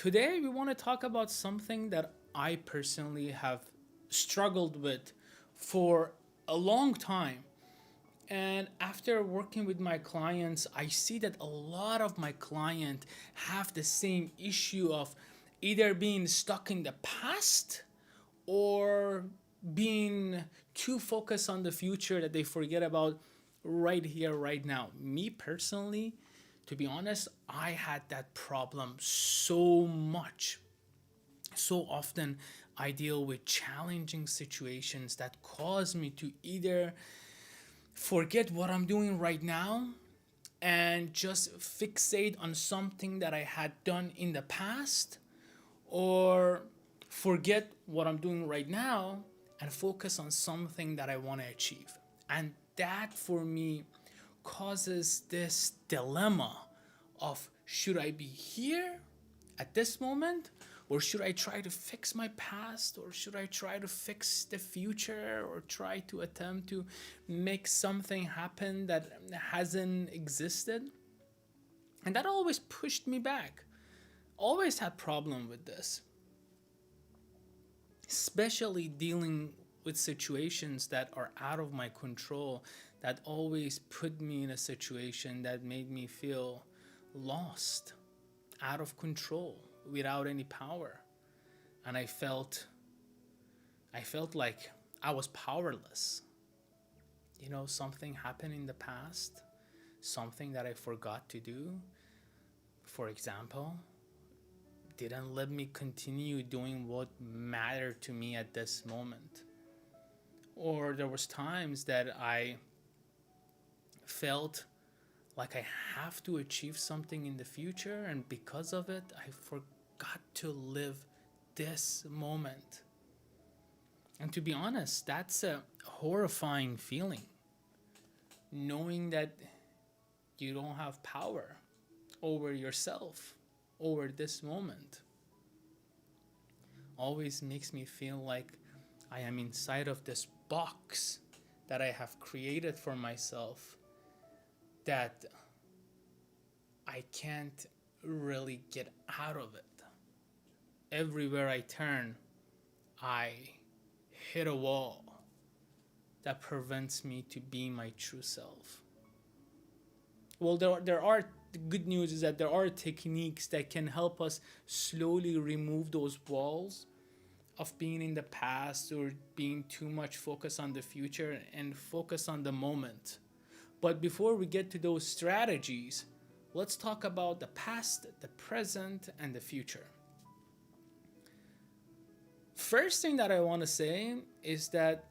Today, we want to talk about something that I personally have struggled with for a long time. And after working with my clients, I see that a lot of my clients have the same issue of either being stuck in the past or being too focused on the future that they forget about right here, right now. Me personally, to be honest, I had that problem so much. So often, I deal with challenging situations that cause me to either forget what I'm doing right now and just fixate on something that I had done in the past, or forget what I'm doing right now and focus on something that I want to achieve. And that for me causes this dilemma of, should I be here at this moment, or should I try to fix my past, or should I try to fix the future, or try to attempt to make something happen that hasn't existed? And that always pushed me back. Always had problem with this, especially dealing with situations that are out of my control, that always put me in a situation that made me feel lost, out of control, without any power. And I felt like I was powerless. Something happened in the past, something that I forgot to do, for example, didn't let me continue doing what mattered to me at this moment. Or there was times that I felt like I have to achieve something in the future, and because of it, I forgot to live this moment. And to be honest, that's a horrifying feeling, knowing that you don't have power over yourself, over this moment. Always makes me feel like I am inside of this box that I have created for myself, that I can't really get out of it. Everywhere I turn, I hit a wall that prevents me to be my true self. Well, there are, the good news is that there are techniques that can help us slowly remove those walls of being in the past or being too much focused on the future and focus on the moment. But before we get to those strategies, let's talk about the past, the present, and the future. First thing that I want to say is that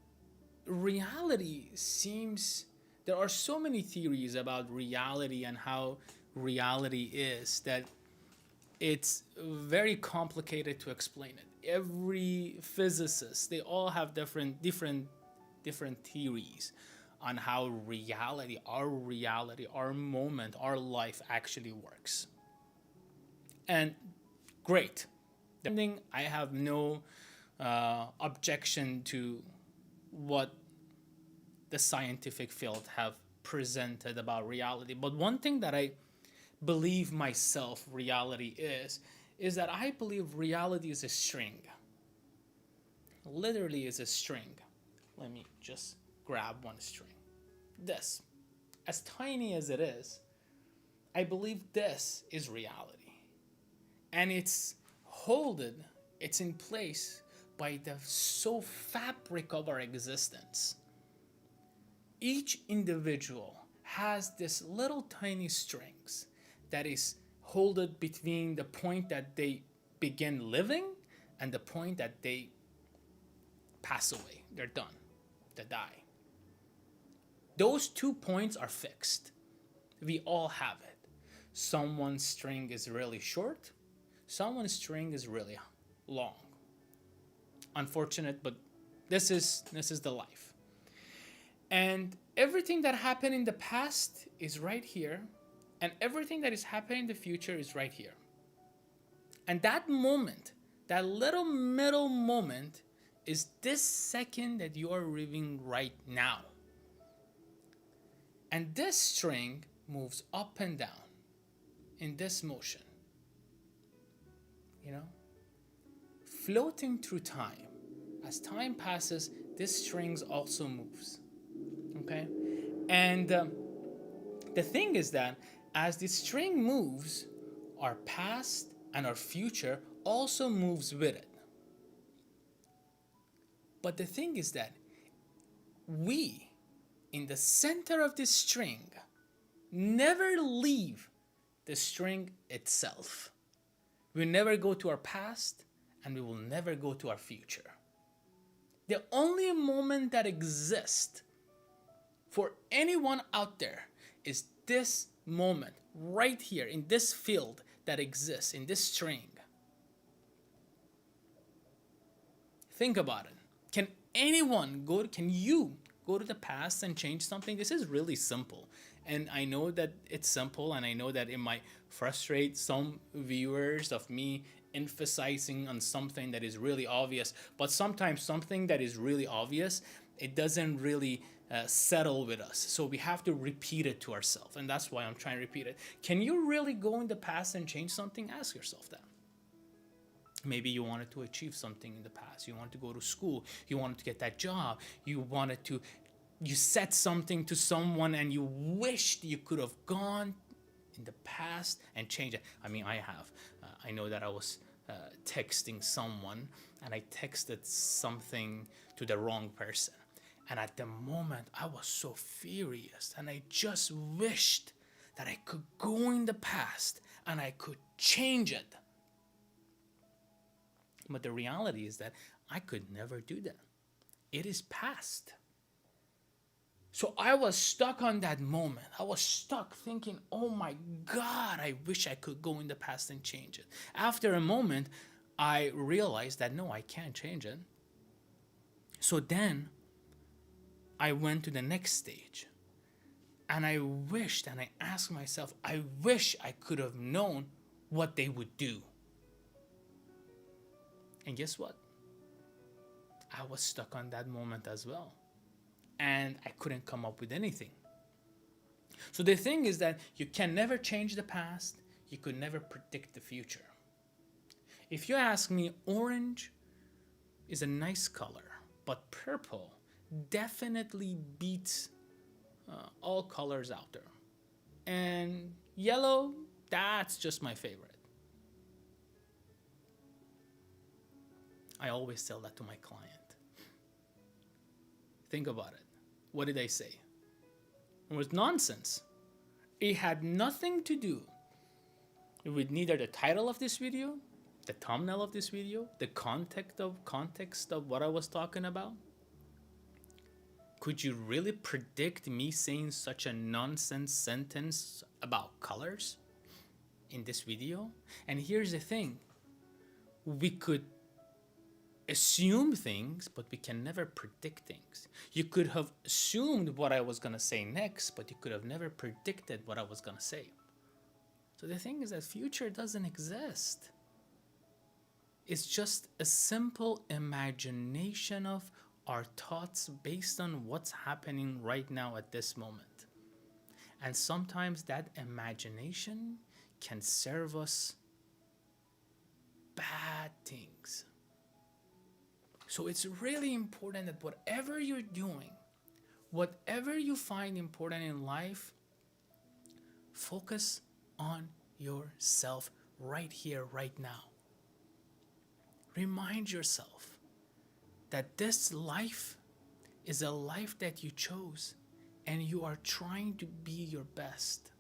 reality seems, there are so many theories about reality and how reality is, that it's very complicated to explain it. Every physicist, they all have different theories on how reality, our moment, our life actually works. And great. I have no objection to what the scientific field have presented about reality. But one thing that I believe myself reality is that I believe reality is a string. Literally is a string. Let me just grab one string. This, as tiny as it is, I believe this is reality. And it's in place by the so fabric of our existence. Each individual has this little tiny strings that is holded between the point that they begin living and the point that they pass away. They're done. They die. Those 2 points are fixed. We all have it. Someone's string is really short. Someone's string is really long. Unfortunate, but this is the life. And everything that happened in the past is right here, and everything that is happening in the future is right here. And that moment, that little middle moment, is this second that you are living right now. And this string moves up and down in this motion. floating through time. As time passes, this string also moves. Okay? And the thing is that as the string moves, our past and our future also moves with it. But the thing is that we, in the center of this string, never leave the string itself. We never go to our past and we will never go to our future. The only moment that exists for anyone out there is this moment right here in this field that exists in this string. Think about it. Can you go to the past and change something? This is really simple. And I know that it's simple, and I know that it might frustrate some viewers of me emphasizing on something that is really obvious. But sometimes something that is really obvious, it doesn't really settle with us. So we have to repeat it to ourselves. And that's why I'm trying to repeat it. Can you really go in the past and change something? Ask yourself that. Maybe you wanted to achieve something in the past. You wanted to go to school. You wanted to get that job. You said something to someone and you wished you could have gone in the past and changed it. I mean, I have. I know that I was texting someone and I texted something to the wrong person. And at the moment, I was so furious and I just wished that I could go in the past and I could change it. But the reality is that I could never do that. It is past. So I was stuck on that moment. I was stuck thinking, oh my God, I wish I could go in the past and change it. After a moment, I realized that no, I can't change it. So then I went to the next stage. And I wished and I asked myself, I wish I could have known what they would do. And guess what? I was stuck on that moment as well. And I couldn't come up with anything. So the thing is that you can never change the past. You could never predict the future. If you ask me, orange is a nice color, but purple definitely beats all colors out there. And yellow, that's just my favorite. I always tell that to my client. Think about it. What did I say? It was nonsense. It had nothing to do with neither the title of this video, the thumbnail of this video, the context of what I was talking about. Could you really predict me saying such a nonsense sentence about colors in this video? And here's the thing. We could assume things, but we can never predict things. You could have assumed what I was going to say next, but you could have never predicted what I was going to say. So the thing is that future doesn't exist. It's just a simple imagination of our thoughts based on what's happening right now at this moment. And sometimes that imagination can serve us bad things. So it's really important that whatever you're doing, whatever you find important in life, focus on yourself right here, right now. Remind yourself that this life is a life that you chose and you are trying to be your best.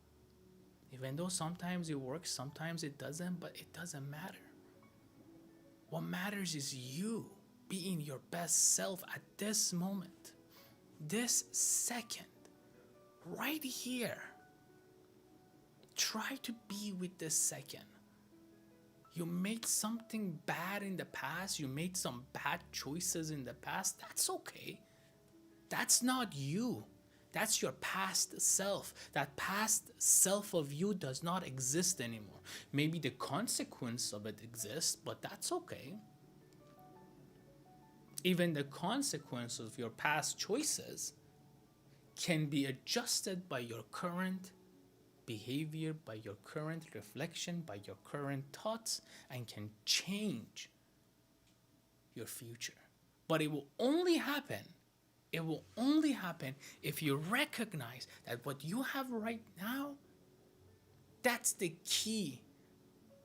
Even though sometimes it works, sometimes it doesn't, but it doesn't matter. What matters is you being your best self at this moment, this second, right here. Try to be with this second. You made something bad in the past, you made some bad choices in the past, that's okay. That's not you. That's your past self. That past self of you does not exist anymore. Maybe the consequence of it exists, but that's okay. Even the consequence of your past choices can be adjusted by your current behavior, by your current reflection, by your current thoughts, and can change your future. But it will only happen if you recognize that what you have right now, that's the key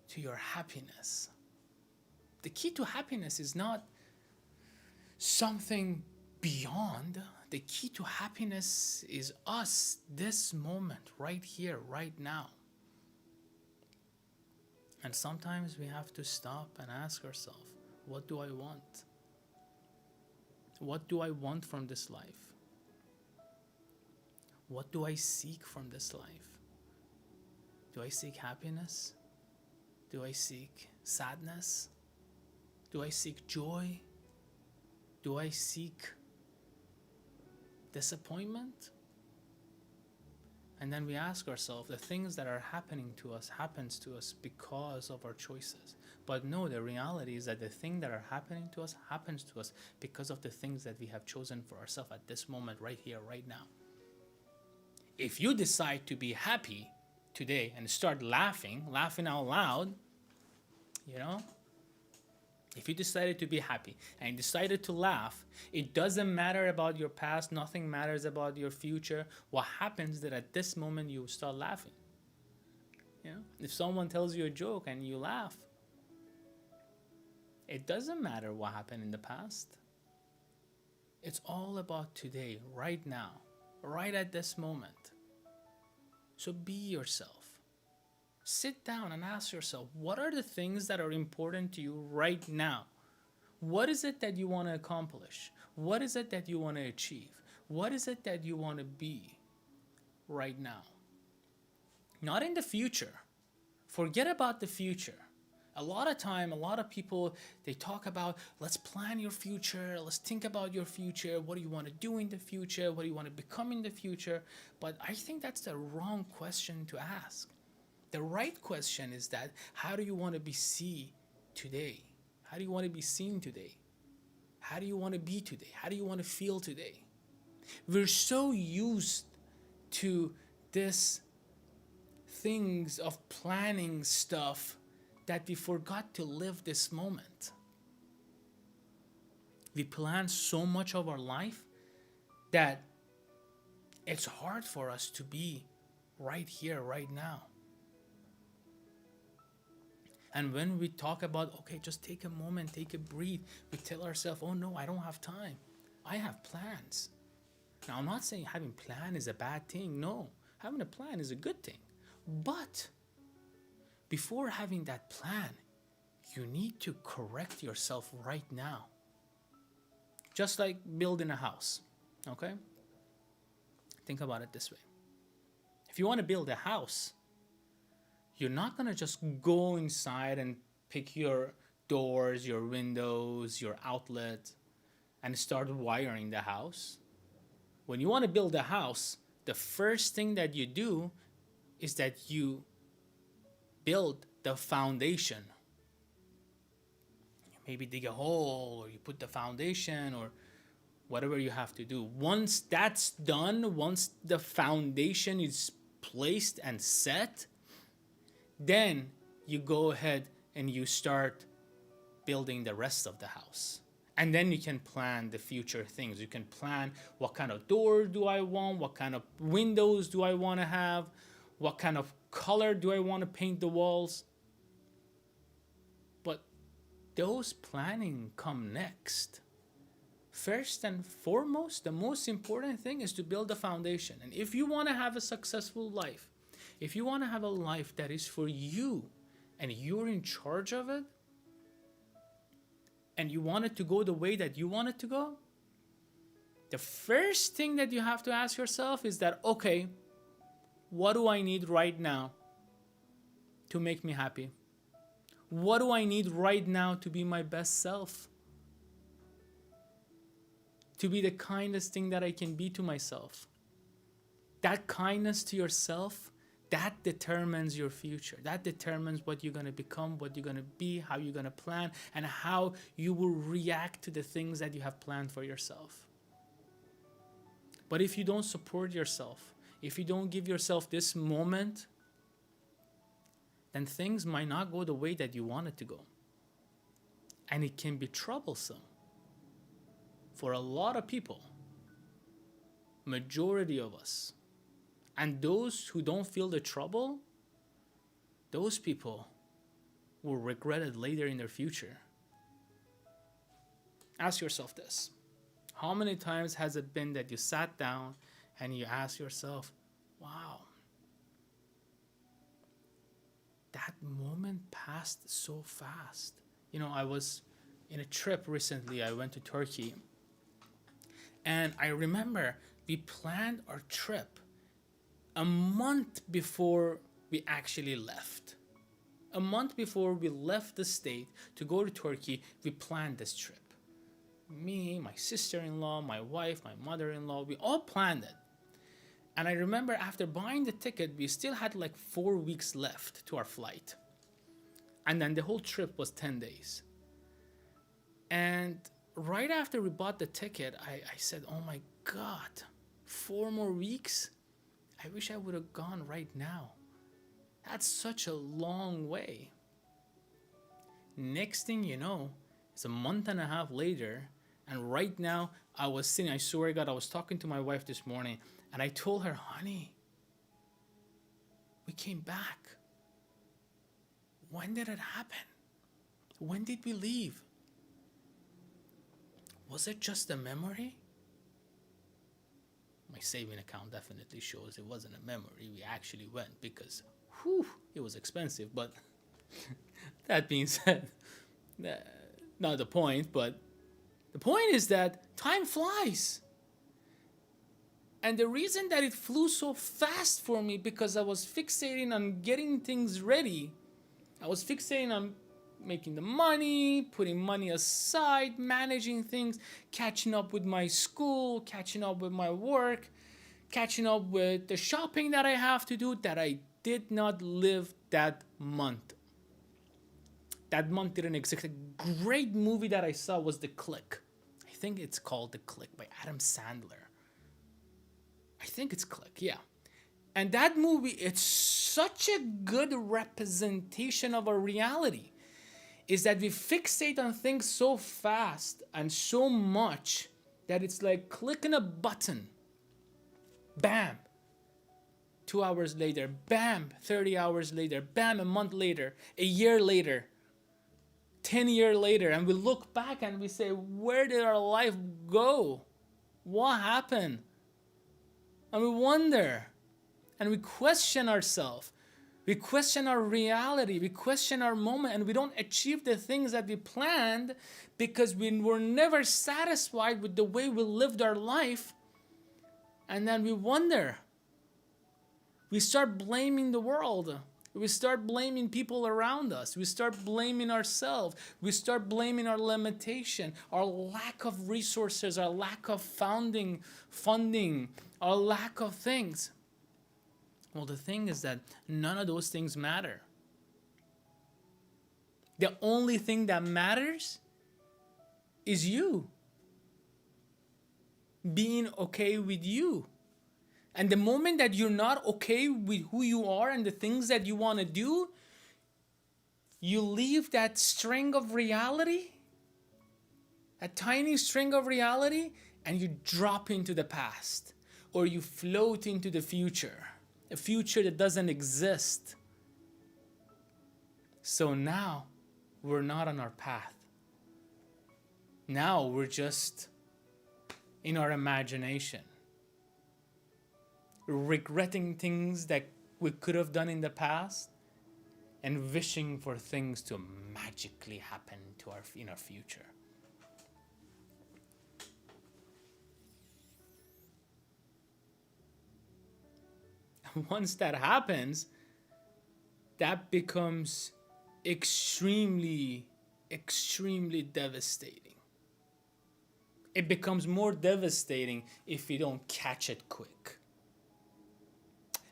to your happiness. The key to happiness is not something beyond. The key to happiness is us, this moment, right here, right now. And sometimes we have to stop and ask ourselves, what do I want? What do I want from this life? What do I seek from this life? Do I seek happiness? Do I seek sadness? Do I seek joy? Do I seek disappointment? And then we ask ourselves, the things that are happening to us happens to us because of our choices. But no, the reality is that the thing that are happening to us happens to us because of the things that we have chosen for ourselves at this moment, right here, right now. If you decide to be happy today and start laughing out loud, if you decided to be happy and decided to laugh, it doesn't matter about your past, nothing matters about your future. What happens is that at this moment you start laughing. If someone tells you a joke and you laugh, it doesn't matter what happened in the past. It's all about today, right now, right at this moment. So be yourself. Sit down and ask yourself, what are the things that are important to you right now? What is it that you want to accomplish? What is it that you want to achieve? What is it that you want to be right now? Not in the future. Forget about the future. A lot of people, they talk about, let's plan your future, let's think about your future, what do you want to do in the future, what do you want to become in the future? But I think that's the wrong question to ask. The right question is that, how do you want to be seen today? How do you want to be seen today? How do you want to be today? How do you want to feel today? We're so used to this things of planning stuff that we forgot to live this moment. We plan so much of our life that it's hard for us to be right here, right now. And when we talk about, okay, just take a moment, take a breathe, we tell ourselves, oh no, I don't have time. I have plans. Now, I'm not saying having a plan is a bad thing. No, having a plan is a good thing. But before having that plan, you need to correct yourself right now. Just like building a house, okay? Think about it this way. If you want to build a house, you're not going to just go inside and pick your doors, your windows, your outlet, and start wiring the house. When you want to build a house, the first thing that you do is that you build the foundation. You maybe dig a hole, or you put the foundation, or whatever you have to do. Once that's done, once the foundation is placed and set, then you go ahead and you start building the rest of the house. And then you can plan the future things. You can plan, what kind of door do I want? What kind of windows do I want to have? What kind of color do I want to paint the walls? But those planning come next. First and foremost, the most important thing is to build a foundation. And if you want to have a successful life, if you want to have a life that is for you and you're in charge of it, and you want it to go the way that you want it to go, the first thing that you have to ask yourself is that, okay, what do I need right now to make me happy? What do I need right now to be my best self? To be the kindest thing that I can be to myself. That kindness to yourself, that determines your future. That determines what you're going to become, what you're going to be, how you're going to plan, and how you will react to the things that you have planned for yourself. But if you don't support yourself, if you don't give yourself this moment, then things might not go the way that you want it to go. And it can be troublesome for a lot of people, majority of us. And those who don't feel the trouble, those people will regret it later in their future. Ask yourself this. How many times has it been that you sat down and you asked yourself, wow, that moment passed so fast. I was in a trip recently. I went to Turkey. And I remember we planned our trip a month before we actually left. A month before we left the state to go to Turkey, we planned this trip. Me, my sister-in-law, my wife, my mother-in-law, we all planned it. And I remember after buying the ticket, we still had like 4 weeks left to our flight. And then the whole trip was 10 days. And right after we bought the ticket, I said, oh my God, 4 more weeks? I wish I would have gone right now. That's such a long way. Next thing you know, it's a month and a half later, and right now I swear to God, I was talking to my wife this morning, and I told her, honey, we came back. When did it happen? When did we leave? Was it just a memory? My saving account definitely shows it wasn't a memory. We actually went because, it was expensive. But that being said, not the point, but the point is that time flies. And the reason that it flew so fast for me, because I was fixating on getting things ready. I was fixating on making the money, putting money aside, managing things, catching up with my school, catching up with my work, catching up with the shopping that I have to do, that I did not live that month. That month didn't exist. A great movie that I saw was The Click. I think it's called The Click by Adam Sandler. I think it's Click, yeah. And that movie, it's such a good representation of our reality. Is that we fixate on things so fast and so much that it's like clicking a button. Bam. 2 hours later. Bam. 30 hours later. Bam. A month later. A year later. 10 years later. And we look back and we say, where did our life go? What happened? And we wonder. And we question ourselves. We question our reality, we question our moment, and we don't achieve the things that we planned because we were never satisfied with the way we lived our life. And then we wonder. We start blaming the world. We start blaming people around us. We start blaming ourselves. We start blaming our limitation, our lack of resources, our lack of funding, our lack of things. Well, the thing is that none of those things matter. The only thing that matters is you. Being okay with you. And the moment that you're not okay with who you are and the things that you want to do, you leave that string of reality, a tiny string of reality, and you drop into the past. Or you float into the future. A future that doesn't exist. So now, we're not on our path. Now we're just in our imagination. Regretting things that we could have done in the past and wishing for things to magically happen in our future. Once that happens, that becomes extremely, extremely devastating. It becomes more devastating if you don't catch it quick.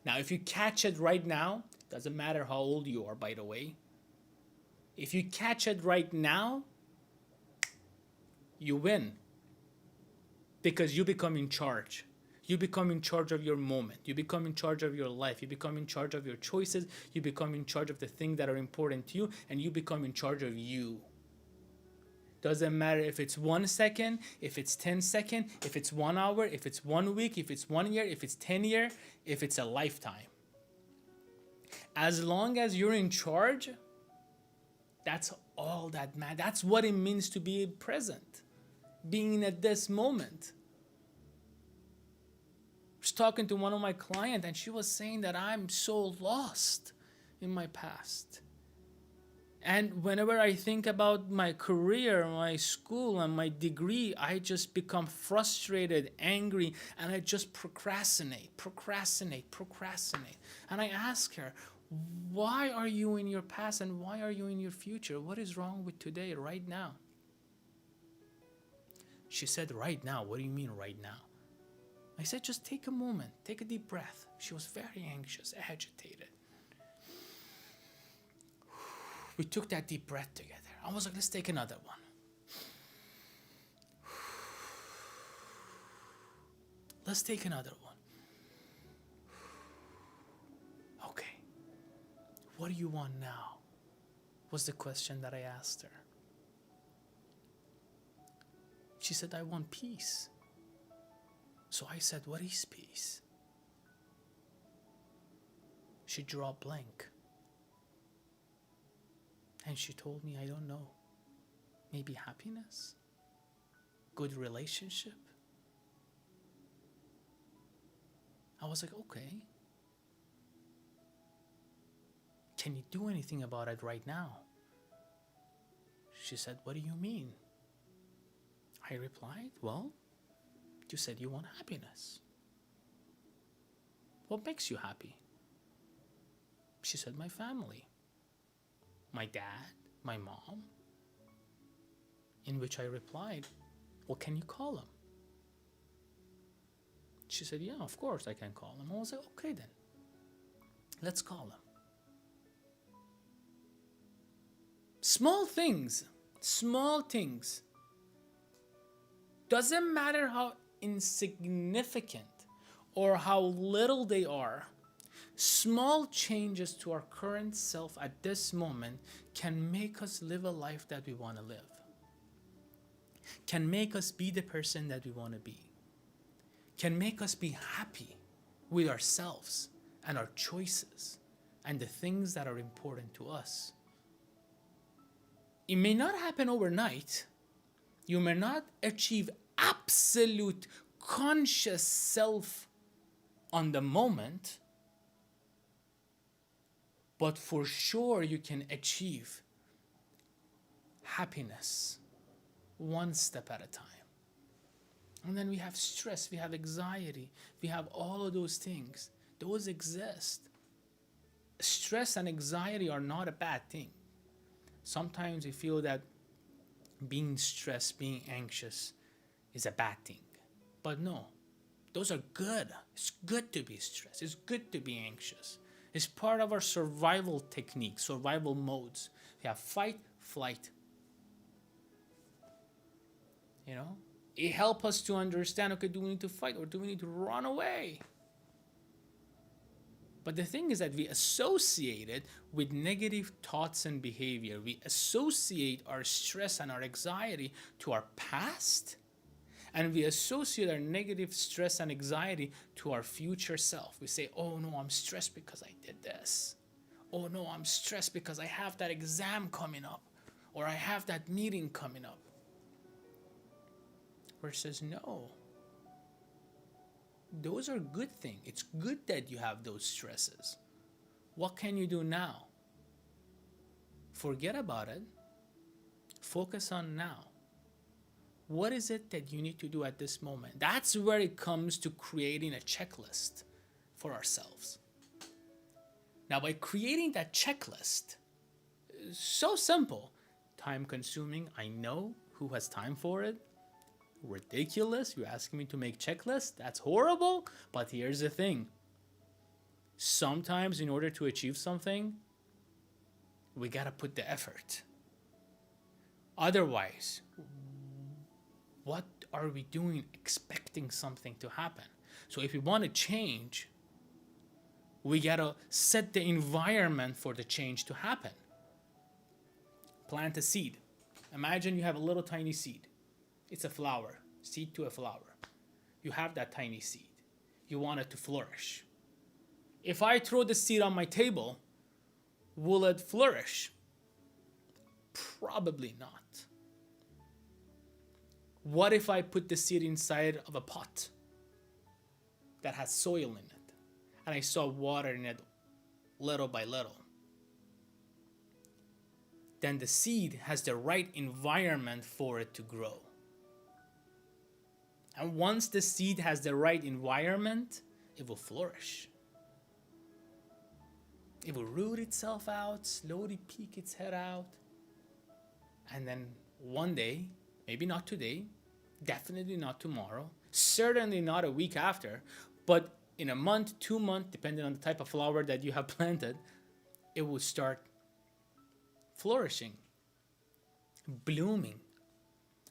Now, if you catch it right now, doesn't matter how old you are, by the way. If you catch it right now, you win. Because you become in charge. You become in charge of your moment. You become in charge of your life. You become in charge of your choices. You become in charge of the things that are important to you. And you become in charge of you. Doesn't matter if it's 1 second, if it's 10 seconds, if it's 1 hour, if it's 1 week, if it's 1 year, if it's 10 years, if it's a lifetime. As long as you're in charge, that's all that matters. That's what it means to be present, being at this moment. I was talking to one of my clients and she was saying that I'm so lost in my past. And whenever I think about my career, my school, and my degree, I just become frustrated, angry, and I just procrastinate. And I ask her, why are you in your past and why are you in your future? What is wrong with today, right now? She said, right now? What do you mean right now? I said, just take a moment, take a deep breath. She was very anxious, agitated. We took that deep breath together. I was like, let's take another one. Let's take another one. Okay. What do you want now? Was the question that I asked her. She said, I want peace. So I said, what is peace? She drew a blank. And she told me, I don't know. Maybe happiness? Good relationship? I was like, okay. Can you do anything about it right now? She said, what do you mean? I replied, well, you said you want happiness. What makes you happy? She said, my family. My dad, my mom. In which I replied, well, can you call them? She said, yeah, of course I can call them. I was like, okay then, let's call them. Small things. Doesn't matter how insignificant or how little they are. Small changes to our current self at this moment can make us live a life that we want to live. Can make us be the person that we want to be. Can make us be happy with ourselves and our choices and the things that are important to us. It may not happen overnight. You may not achieve absolute conscious self on the moment, but for sure you can achieve happiness one step at a time. And then we have stress, we have anxiety, we have all of those things. Those exist. Stress and anxiety are not a bad thing. Sometimes we feel that being stressed, being anxious is a bad thing. But no, those are good. It's good to be stressed. It's good to be anxious. It's part of our survival technique, survival modes. We have fight, flight. You know? It helps us to understand, okay, do we need to fight or do we need to run away? But the thing is that we associate it with negative thoughts and behavior. We associate our stress and our anxiety to our past, and we associate our negative stress and anxiety to our future self. We say, oh no, I'm stressed because I did this. Oh no, I'm stressed because I have that exam coming up, or I have that meeting coming up. Versus no. Those are good things. It's good that you have those stresses. What can you do now? Forget about it. Focus on now. What is it that you need to do at this moment? That's where it comes to creating a checklist for ourselves. Now, by creating that checklist, so simple, time consuming, I know, who has time for it? Ridiculous. You're asking me to make checklists? That's horrible. But here's the thing. Sometimes in order to achieve something, we gotta put the effort. Otherwise, what are we doing expecting something to happen? So if we want to change, we gotta set the environment for the change to happen. Plant a seed. Imagine you have a little tiny seed. It's a flower, seed to a flower. You have that tiny seed. You want it to flourish. If I throw the seed on my table, will it flourish? Probably not. What if I put the seed inside of a pot that has soil in it, and I saw water in it little by little? Then the seed has the right environment for it to grow. And once the seed has the right environment, it will flourish. It will root itself out, slowly peek its head out. And then one day, maybe not today, definitely not tomorrow, certainly not a week after, but in a month, 2 months, depending on the type of flower that you have planted, it will start flourishing, blooming,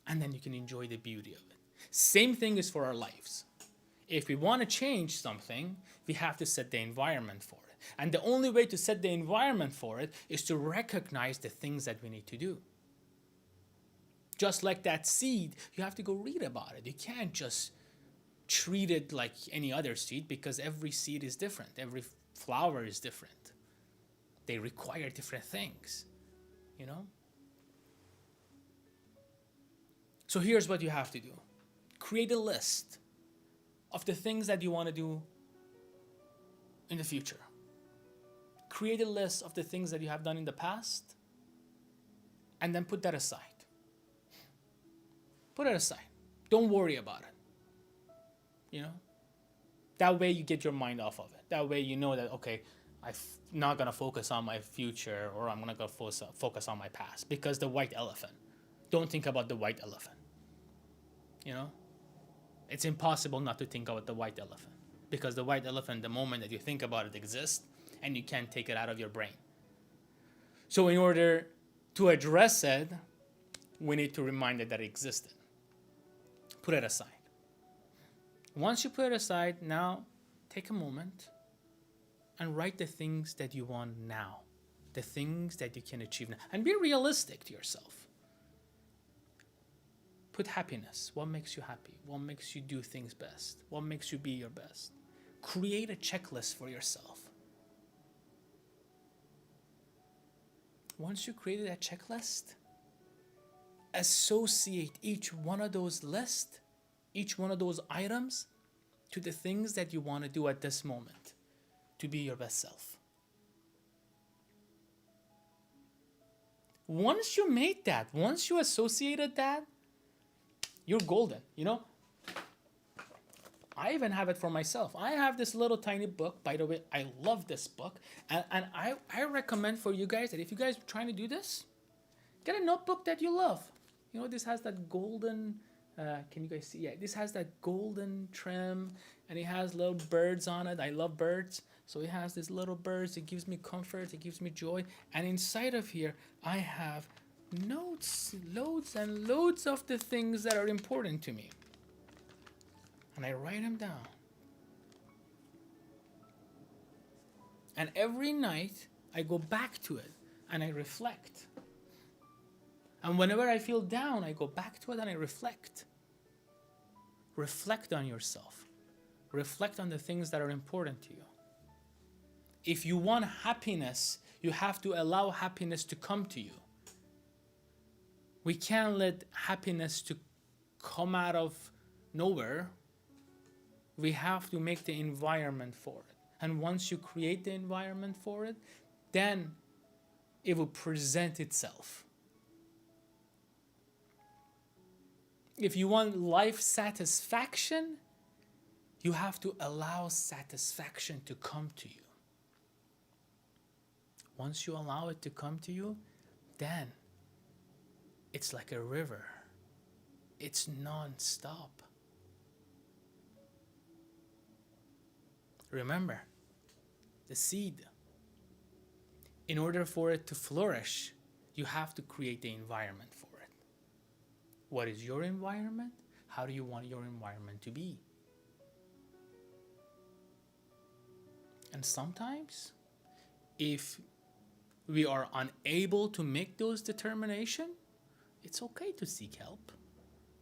and then you can enjoy the beauty of it. Same thing is for our lives. If we want to change something, we have to set the environment for it. And the only way to set the environment for it is to recognize the things that we need to do. Just like that seed, you have to go read about it. You can't just treat it like any other seed, because every seed is different. Every flower is different. They require different things, you know? So here's what you have to do. Create a list of the things that you want to do in the future. Create a list of the things that you have done in the past, and then put that aside. Put it aside. Don't worry about it. You know? That way you get your mind off of it. That way you know that, okay, I'm not going to focus on my future, or I'm going to focus on my past. Because the white elephant. Don't think about the white elephant. You know? It's impossible not to think about the white elephant. Because the white elephant, the moment that you think about it, exists, and you can't take it out of your brain. So in order to address it, we need to remind it that it existed. Put it aside. Once you put it aside, now take a moment and write the things that you want now. The things that you can achieve now. And be realistic to yourself. Put happiness. What makes you happy? What makes you do things best? What makes you be your best? Create a checklist for yourself. Once you created that checklist, associate each one of those lists, each one of those items, to the things that you want to do at this moment to be your best self. Once you made that, once you associated that, you're golden, you know? I even have it for myself. I have this little tiny book. By the way, I love this book. And I recommend for you guys that if you guys are trying to do this, get a notebook that you love. You know, this has that golden, can you guys see? Yeah, this has that golden trim, and it has little birds on it. I love birds. So it has these little birds. It gives me comfort. It gives me joy. And inside of here, I have notes, loads and loads of the things that are important to me. And I write them down. And every night, I go back to it and I reflect. And whenever I feel down, I go back to it and I reflect. Reflect on yourself. Reflect on the things that are important to you. If you want happiness, you have to allow happiness to come to you. We can't let happiness to come out of nowhere. We have to make the environment for it. And once you create the environment for it, then it will present itself. If you want life satisfaction, you have to allow satisfaction to come to you. Once you allow it to come to you, then it's like a river. It's non-stop. Remember, the seed, in order for it to flourish, you have to create the environment for it. What is your environment? How do you want your environment to be? And sometimes, if we are unable to make those determinations, It's okay to seek help.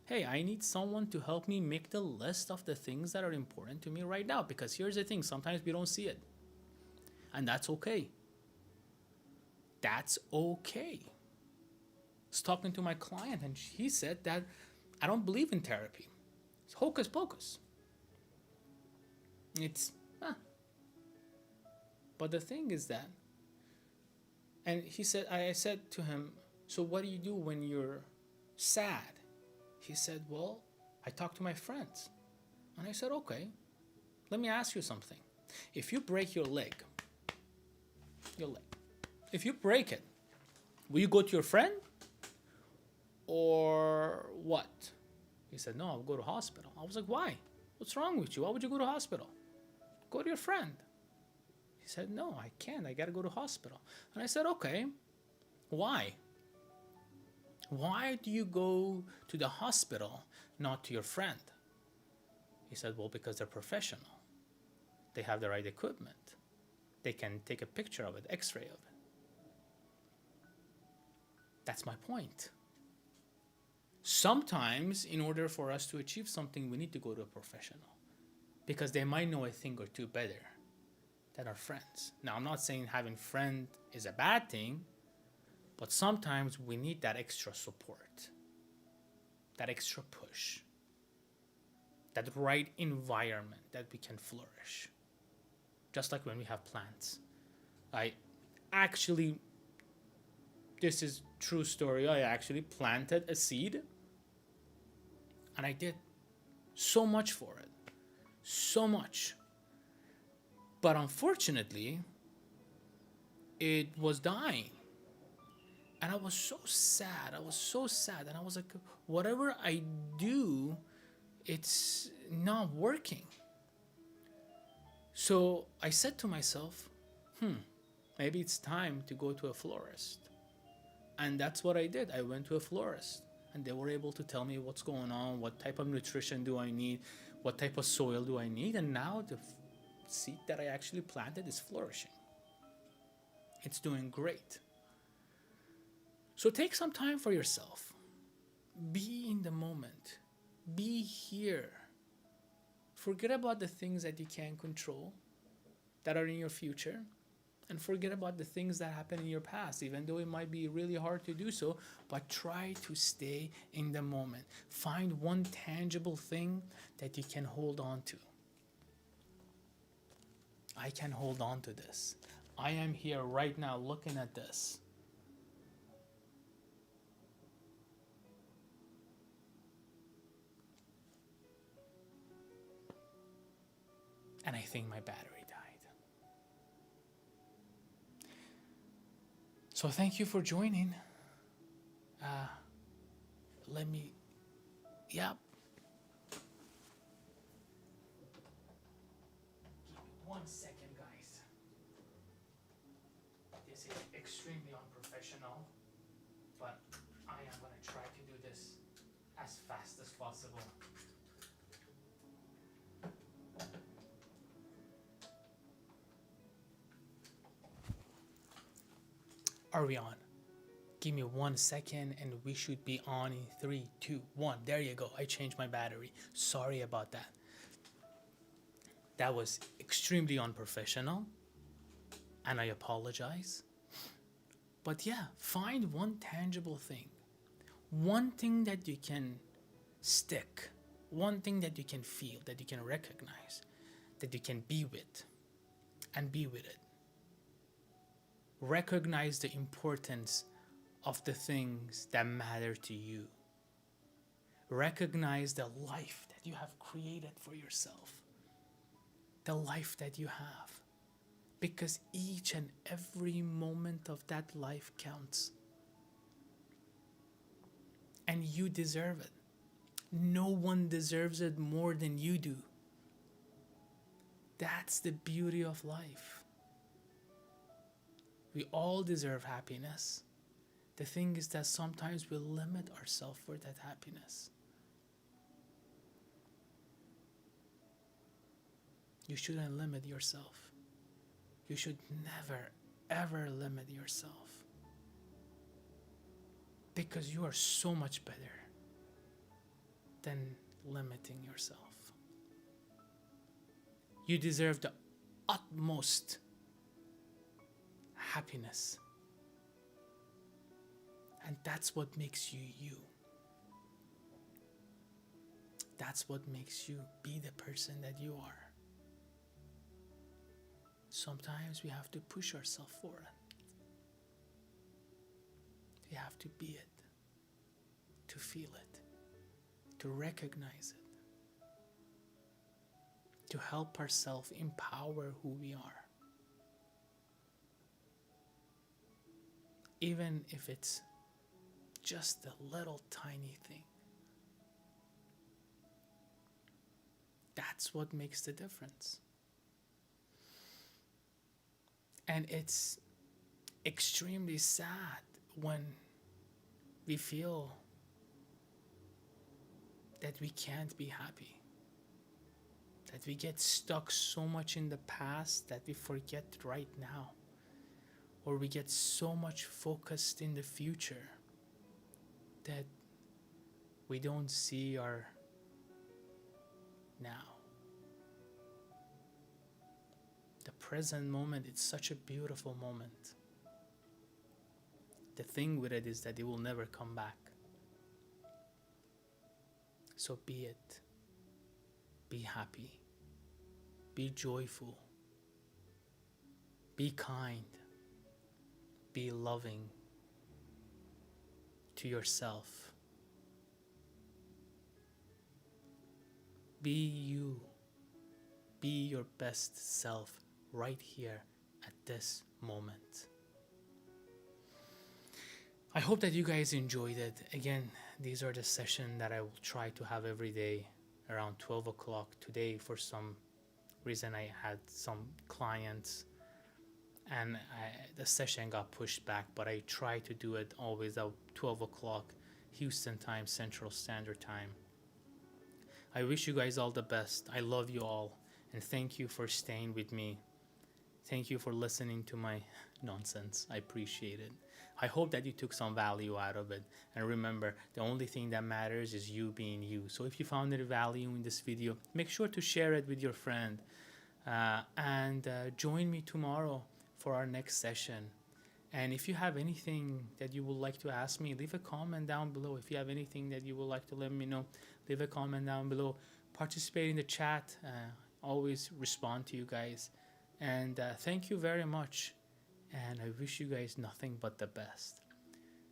Hey, I need someone to help me make the list of the things that are important to me right now. Because here's the thing, sometimes we don't see it. And that's okay. That's okay. I was talking to my client, and he said that I don't believe in therapy. It's hocus pocus. It's, But the thing is that, and I said to him, so what do you do when you're sad? He said, well, I talk to my friends. And I said, okay, let me ask you something. If you break your leg, if you break it, will you go to your friend or what? He said, no, I'll go to hospital. I was like, why? What's wrong with you? Why would you go to hospital? Go to your friend. He said, no, I can't. I got to go to hospital. And I said, okay, why? Why do you go to the hospital, not to your friend? He said, well, because they're professional. They have the right equipment. They can take a picture of it, x-ray of it. That's my point. Sometimes, in order for us to achieve something, we need to go to a professional because they might know a thing or two better than our friends. Now, I'm not saying having friends is a bad thing, but sometimes we need that extra support, that extra push, that right environment that we can flourish. Just like when we have plants. This is true story. I actually planted a seed and I did so much for it. So much. But unfortunately, it was dying. And I was so sad. And I was like, whatever I do, it's not working. So I said to myself, maybe it's time to go to a florist. And that's what I did. I went to a florist and they were able to tell me what's going on, what type of nutrition do I need, what type of soil do I need. And now the seed that I actually planted is flourishing. It's doing great. So take some time for yourself. Be in the moment. Be here. Forget about the things that you can't control, that are in your future, and forget about the things that happened in your past, even though it might be really hard to do so, but try to stay in the moment. Find one tangible thing that you can hold on to. I can hold on to this. I am here right now looking at this. And I think my battery died. So thank you for joining. Yep. Give me 1 second, guys. This is extremely unprofessional, but I am going to try to do this as fast as possible. Are we on? Give me 1 second and we should be on in 3, 2, 1. There you go. I changed my battery. Sorry about that. That was extremely unprofessional and I apologize. But yeah, find one tangible thing. One thing that you can stick. One thing that you can feel, that you can recognize, that you can be with and be with it. Recognize the importance of the things that matter to you. Recognize the life that you have created for yourself. The life that you have. Because each and every moment of that life counts. And you deserve it. No one deserves it more than you do. That's the beauty of life. We all deserve happiness. The thing is that sometimes we limit ourselves for that happiness. You shouldn't limit yourself. You should never, ever limit yourself. because you are so much better than limiting yourself. You deserve the utmost happiness. And that's what makes you you. That's what makes you be the person that you are. Sometimes we have to push ourselves for it. We have to be it, to feel it, to recognize it, to help ourselves empower who we are. Even if it's just a little tiny thing. That's what makes the difference. And it's extremely sad when we feel that we can't be happy, that we get stuck so much in the past that we forget right now, or we get so much focused in the future that we don't see our now. The present moment, it's such a beautiful moment. The thing with it is that it will never come back. So be it. Be happy. Be joyful. Be kind. Be loving to yourself. Be you. Be your best self right here at this moment. I hope that you guys enjoyed it. Again, these are the sessions that I will try to have every day around 12 o'clock. Today, for some reason, I had some clients and the session got pushed back, but I try to do it always at 12 o'clock Houston time, Central Standard Time. I wish you guys all the best. I love you all, and thank you for staying with me. Thank you for listening to my nonsense. I appreciate it. I hope that you took some value out of it. And remember, the only thing that matters is you being you. So if you found any value in this video, make sure to share it with your friend. And join me tomorrow for our next session. And if you have anything that you would like to ask me, leave a comment down below. If you have anything that you would like to let me know, leave a comment down below. Participate in the chat. Always respond to you guys. And thank you very much. And I wish you guys nothing but the best.